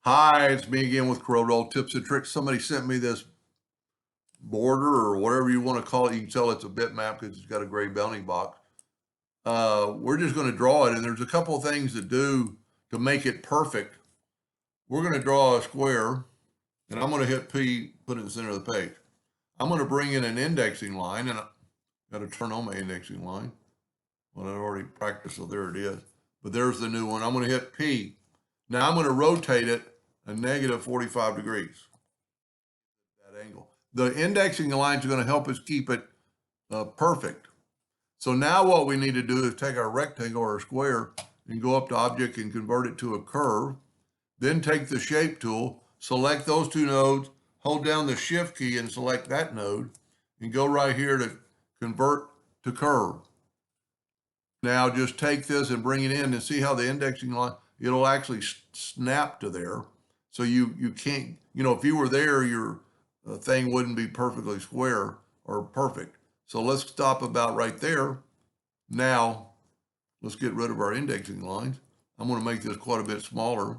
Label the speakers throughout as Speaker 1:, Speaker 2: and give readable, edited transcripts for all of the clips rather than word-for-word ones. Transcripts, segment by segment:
Speaker 1: Hi, it's me again with CorelDraw Tips and Tricks. Somebody sent me this border or whatever you want to call it. You can tell it's a bitmap because it's got a gray bounding box. We're just going to draw it, and there's a couple of things to do to make it perfect. We're going to draw a square, and I'm going to hit P, put it in the center of the page. I'm going to bring in an indexing line, and I've got to turn on my indexing line. Well, I already practiced, so there it is. But there's the new one. I'm going to hit P. Now I'm going to rotate it a negative 45 degrees. That angle. The indexing lines are going to help us keep it perfect. So now what we need to do is take our rectangle or square and go up to Object and convert it to a curve. Then take the Shape tool, select those two nodes, hold down the Shift key and select that node, and go right here to Convert to Curve. Now just take this and bring it in and see how the indexing line, it'll actually snap to there. So you can't, if you were there, your thing wouldn't be perfectly square or perfect. So let's stop about right there. Now, let's get rid of our indexing lines. I'm going to make this quite a bit smaller.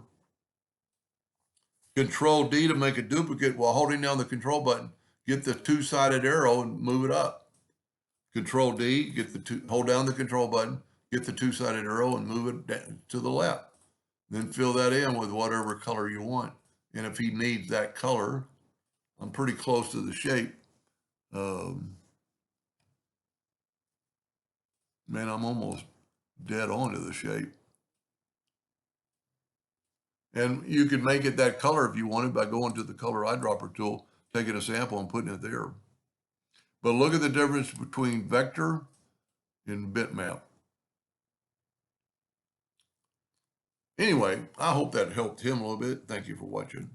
Speaker 1: Control D to make a duplicate while holding down the control button. Get the two-sided arrow and move it up. Control D, hold down the control button, get the two-sided arrow and move it down to the left. Then fill that in with whatever color you want. And if he needs that color, I'm pretty close to the shape. Man, I'm almost dead on to the shape. And you can make it that color if you wanted by going to the color eyedropper tool, taking a sample and putting it there. But look at the difference between vector and bitmap. Anyway, I hope that helped him a little bit. Thank you for watching.